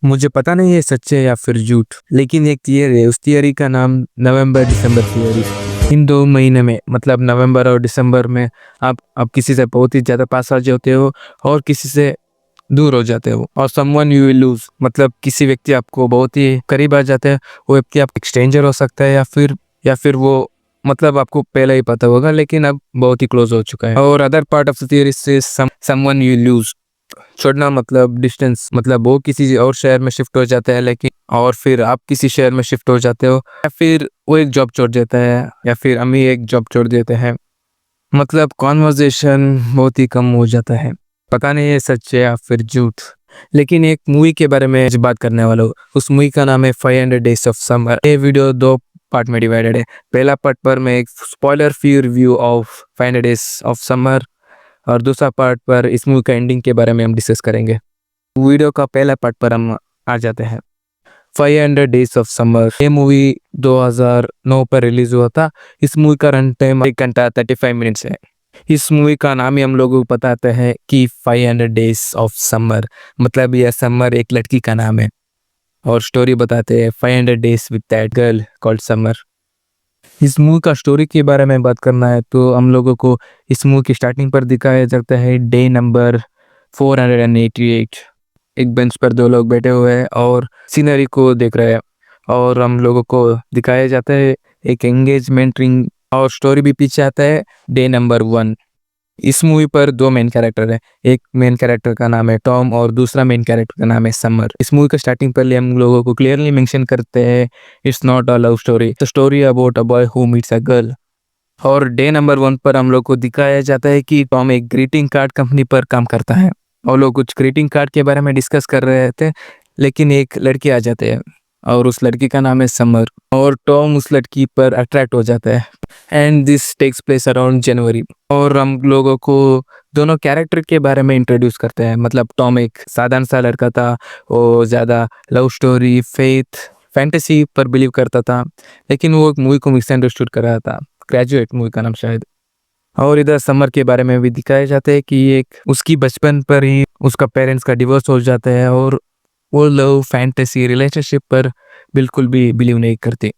मुझे पता नहीं है सच है या फिर झूठ, लेकिन एक थियरी है। उस थियरी का नाम नवंबर दिसंबर थियरी। इन 2 महीने में मतलब नवंबर और दिसंबर में आप किसी से बहुत ही ज़्यादा पास आ जाते हो और किसी से दूर हो जाते हो। और समवन यू विल लूज मतलब किसी व्यक्ति आपको बहुत ही करीब आ जाते हैं। वो व्यक्ति आप स्ट्रेंजर हो सकता है या फिर वो मतलब आपको पहले ही पता होगा लेकिन अब बहुत ही क्लोज हो चुका है। और other part of the theory से समवन यू लूज छोड़ना मतलब डिस्टेंस, मतलब वो किसी और शहर में शिफ्ट हो जाता है लेकिन और फिर आप किसी शहर में शिफ्ट हो जाते हो, या फिर वो एक जॉब छोड़ देता है या फिर हम ही एक जॉब छोड़ देते हैं। मतलब कॉन्वर्जेशन बहुत ही कम हो जाता है। पता नहीं है सच है या फिर झूठ, लेकिन एक मूवी के बारे में आज बात करने वाला हूँ। उस मूवी का नाम है 500 डेज ऑफ समर। ये वीडियो 2 पार्ट में डिवाइडेड है। पहला पार्ट पर मैं एक spoiler free review of 500 days of summer और दूसरा पार्ट पर इस मूवी का एंडिंग के बारे में हम डिस्कस करेंगे। वीडियो का पहला पार्ट पर हम आ जाते हैं। 500 डेज ऑफ समर ये मूवी 2009 पर रिलीज हुआ था। इस मूवी का रन टाइम 1 घंटा 35 मिनट्स है। इस मूवी का नाम ही हम लोगों को बताते हैं कि 500 डेज ऑफ समर, मतलब यह समर एक लड़की का नाम है और स्टोरी बताते हैं 500 days with that girl called summer. इस मूवी का स्टोरी के बारे में बात करना है तो हम लोगों को इस मूवी की स्टार्टिंग पर दिखाया जाता है डे नंबर 488। एक बेंच पर 2 लोग बैठे हुए हैं और सीनरी को देख रहे हैं और हम लोगों को दिखाया जाता है एक एंगेजमेंट रिंग। और स्टोरी भी पीछे आता है डे नंबर 1। इस मूवी पर 2 मेन कैरेक्टर है। एक मेन कैरेक्टर का नाम है टॉम और दूसरा मेन कैरेक्टर का नाम है समर। इस मूवी का स्टार्टिंग पहले हम लोगों को क्लियरली मेंशन करते हैं it's not a love story, the story about a boy who meets a girl. और डे नंबर 1 पर हम लोग को दिखाया जाता है कि टॉम एक ग्रीटिंग कार्ड कंपनी पर काम करता है और लोग कुछ ग्रीटिंग कार्ड के बारे में डिस्कस कर रहे थे, लेकिन एक लड़की आ जाते हैं और उस लड़की का नाम है समर और टॉम उस लड़की पर अट्रैक्ट हो जाता है। And this takes place around January. और हम लोगों को दोनों कैरेक्टर के बारे में इंट्रोड्यूस करते हैं। मतलब टॉम एक साधारण सा लड़का था, वो ज़्यादा लव स्टोरी फेथ फैंटेसी पर बिलीव करता था, लेकिन वो एक मूवी को मिसअंडरस्टूड कर रहा था। ग्रेजुएट मूवी का नाम शायद। और इधर समर के बारे में भी दिखाया जाता है कि एक उसकी बचपन पर ही उसका पेरेंट्स का डिवोर्स हो जाता है और वो लव फैंटेसी रिलेशनशिप पर बिल्कुल भी बिलीव नहीं करती।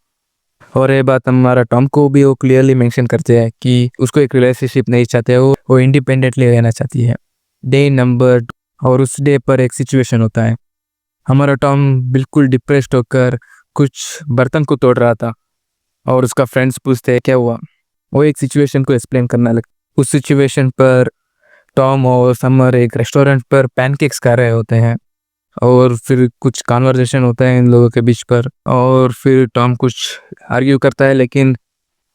और ये बात हमारा टॉम को भी वो क्लियरली मेंशन करते हैं कि उसको एक रिलेशनशिप नहीं चाहते, वो इंडिपेंडेंटली रहना चाहती है। डे नंबर और उस डे पर एक सिचुएशन होता है। हमारा टॉम बिल्कुल डिप्रेस्ड होकर कुछ बर्तन को तोड़ रहा था और उसका फ्रेंड्स पूछते हैं क्या हुआ। वो एक सिचुएशन को एक्सप्लेन करना लगता। उस सिचुएशन पर टॉम और समर एक रेस्टोरेंट पर पैनकेक्स खा रहे होते हैं और फिर कुछ कॉन्वर्जेशन होता है इन लोगों के बीच पर। और फिर टॉम कुछ आर्ग्यू करता है लेकिन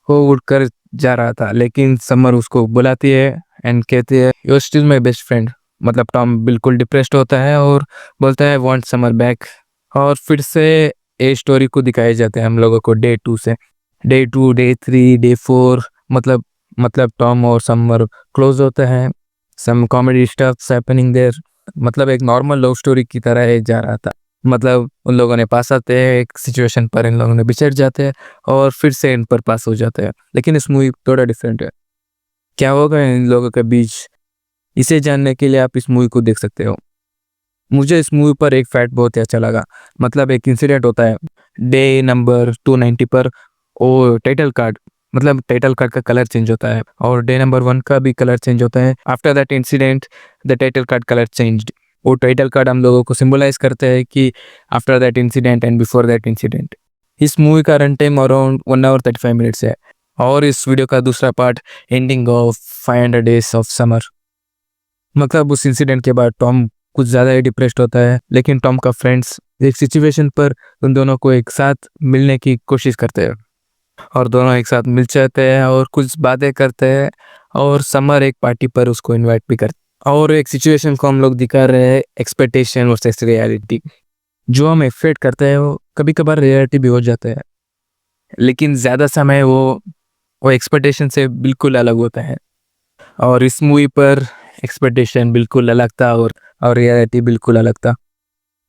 वो उठकर जा रहा था, लेकिन समर उसको बुलाती है एंड कहती है you still my best friend. मतलब टॉम बिल्कुल डिप्रेस्ड होता है और बोलता है वांट समर बैक। और फिर से ए स्टोरी को दिखाए जाते हैं हम लोगों को डे 2 से। डे 2 डे 3 डे 4 मतलब टॉम और समर क्लोज होते हैं। Some comedy stuffs happening there. मतलब एक नॉर्मल लव स्टोरी की तरह ये जा रहा था। मतलब उन लोगों ने पास आते हैं एक सिचुएशन पर, इन लोगों ने बिछड़ जाते हैं और फिर से इन पर पास हो जाते हैं। लेकिन इस मूवी थोड़ा डिफरेंट है। क्या होगा इन लोगों के बीच, इसे जानने के लिए आप इस मूवी को देख सकते हो। मुझे इस मूवी पर एक फैक्ट बहुत ही अच्छा लगा। मतलब एक इंसिडेंट होता है डे नंबर 290 पर। वो टाइटल कार्ड का कलर चेंज होता है और डे नंबर 1 का भी कलर चेंज होता है। After that incident the title card colour changed. वो टाइटल कार्ड हम लोगों को सिंबलाइज करते हैं कि after that incident and before that incident. इस मूवी का run time around 1 hour 35 minutes है। और इस वीडियो का दूसरा part ending of 500 days of Summer. मतलब उस इंसिडेंट के बाद टॉम कुछ ज़्यादा ही डिप्रेस्ड होता है, लेकिन टॉम का फ्रेंड्स एक सिचुएशन पर उन दोनों को एक साथ मिलने की कोशिश करते हैं और दोनों एक साथ मिल जाते हैं और कुछ बातें करते हैं। और समर एक पार्टी पर उसको इनवाइट भी करते हैं। और एक सिचुएशन को हम लोग दिखा रहे हैं एक्सपेक्टेशन वर्सेस रियलिटी। जो हम एक्सपेक्ट करते हैं वो कभी कभार रियलिटी भी हो जाता है, लेकिन ज़्यादा समय वो एक्सपेक्टेशन से बिल्कुल अलग होता है। और इस मूवी पर एक्सपेक्टेशन बिल्कुल अलग था और रियलिटी बिल्कुल अलग था।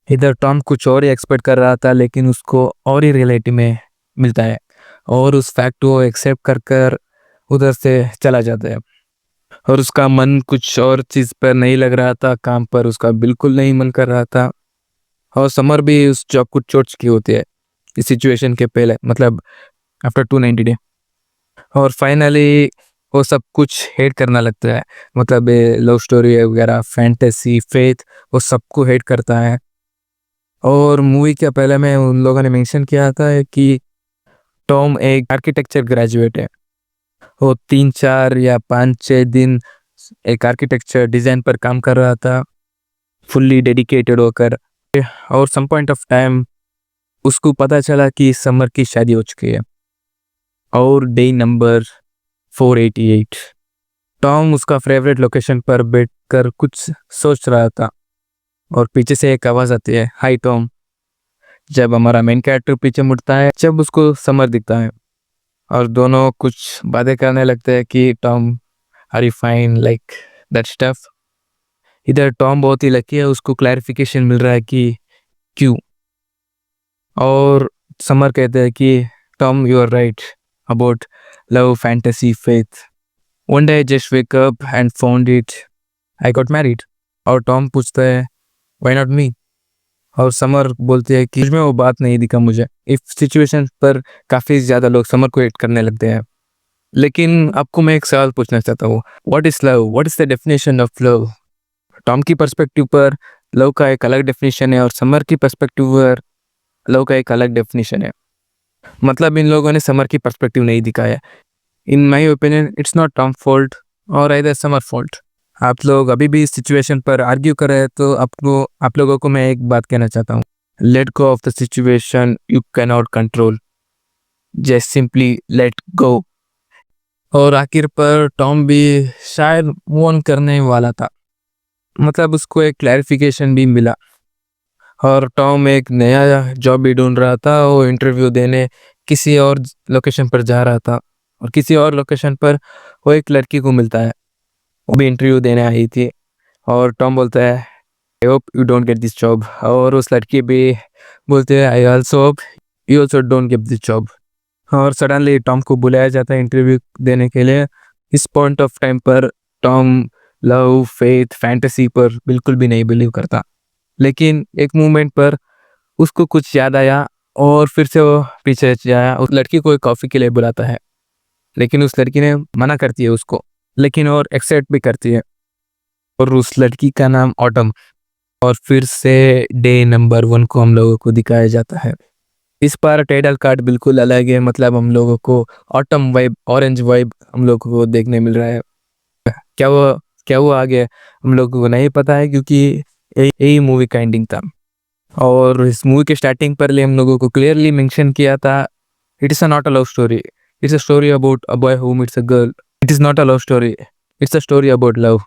इधर टॉम कुछ और ही एक्सपेक्ट कर रहा था लेकिन उसको और ही रियलिटी में मिलता है और उस फैक्ट को एक्सेप्ट कर कर उधर से चला जाता है। और उसका मन कुछ और चीज़ पर नहीं लग रहा था, काम पर उसका बिल्कुल नहीं मन कर रहा था। और समर भी उस जॉब को छोड़ चुकी होती है इस सिचुएशन के पहले, मतलब आफ्टर 290 डे। और फाइनली वो सब कुछ हेट करना लगता है, मतलब लव स्टोरी वगैरह, फैंटेसी, फेथ, वो सबको हेट करता है। और मूवी के पहले में उन लोगों ने मेंशन किया था कि टॉम एक आर्किटेक्चर ग्रेजुएट है। वो 3 4 या 5 6 दिन एक आर्किटेक्चर डिज़ाइन पर काम कर रहा था, फुल्ली डेडिकेटेड होकर। और सम पॉइंट ऑफ टाइम उसको पता चला कि समर की शादी हो चुकी है। और डे नंबर 488 टॉम उसका फेवरेट लोकेशन पर बैठकर कुछ सोच रहा था, और पीछे से एक आवाज़ आती है, हाय टॉम। जब हमारा मेन कैरेक्टर पीछे मुड़ता है, जब उसको समर दिखता है, और दोनों कुछ बातें करने लगते हैं कि Tom are you fine, like that stuff. इधर टॉम बहुत ही लकी है, उसको क्लैरिफिकेशन मिल रहा है कि क्यों। और समर कहते हैं कि Tom you are right about love, fantasy, faith. One day I just wake up and found it, I got married. और टॉम पूछता है व्हाई नॉट मी। और समर बोलती है कि मुझ में वो बात नहीं दिखा मुझे। इस सिचुएशन पर काफ़ी ज़्यादा लोग समर को हेट करने लगते हैं। लेकिन आपको मैं एक सवाल पूछना चाहता हूँ, what is love, what is the definition of love. Tom की पर्सपेक्टिव पर लव का एक अलग डेफिनेशन है, और समर की पर्सपेक्टिव पर लव का एक अलग डेफिनेशन है। मतलब इन लोगों ने समर की पर्सपेक्टिव नहीं दिखाया। In my opinion it's not Tom fault और आइदर समर फॉल्ट। आप लोग अभी भी इस सिचुएशन पर आर्ग्यू कर रहे हैं, तो आप लोगों को मैं एक बात कहना चाहता हूँ, let go of the situation you can not control, just simply let go. और आखिर पर टॉम भी शायद मूव ऑन करने वाला था, मतलब उसको एक क्लैरिफिकेशन भी मिला। और टॉम एक नया जॉब भी ढूंढ रहा था, वो इंटरव्यू देने किसी और लोकेशन पर जा रहा था। और किसी और लोकेशन पर वो एक लड़की को मिलता है, वो भी इंटरव्यू देने आई थी। और टॉम बोलता है I hope you don't get this job. और उस लड़की भी बोलते हैं I also hope you also don't get this job. और सडनली टॉम को बुलाया जाता है इंटरव्यू देने के लिए। इस पॉइंट ऑफ टाइम पर टॉम लव, फेथ, फैंटेसी पर बिल्कुल भी नहीं बिलीव करता। लेकिन एक मोमेंट पर उसको कुछ याद आया, और फिर से वो पीछे जाया, उस लड़की को एक कॉफ़ी के लिए बुलाता है। लेकिन उस लड़की ने मना करती है उसको, लेकिन और एक्सेप्ट भी करती है। और उस लड़की का नाम ऑटम। और फिर से डे नंबर 1 को हम लोगों को दिखाया जाता है। इस बार टाइटल कार्ड बिल्कुल अलग है, मतलब हम लोगों को ऑटम वाइब, ऑरेंज वाइब हम लोगों को देखने मिल रहा है। क्या वो क्या वो आगे हम लोगों को नहीं पता है, क्योंकि यही मूवी का एंडिंग था। और इस मूवी के स्टार्टिंग पर हम लोगों को क्लियरली मेंशन किया था, it is not a love story, it's a story about a boy who meets a girl. It is not a love story, it's a story about love.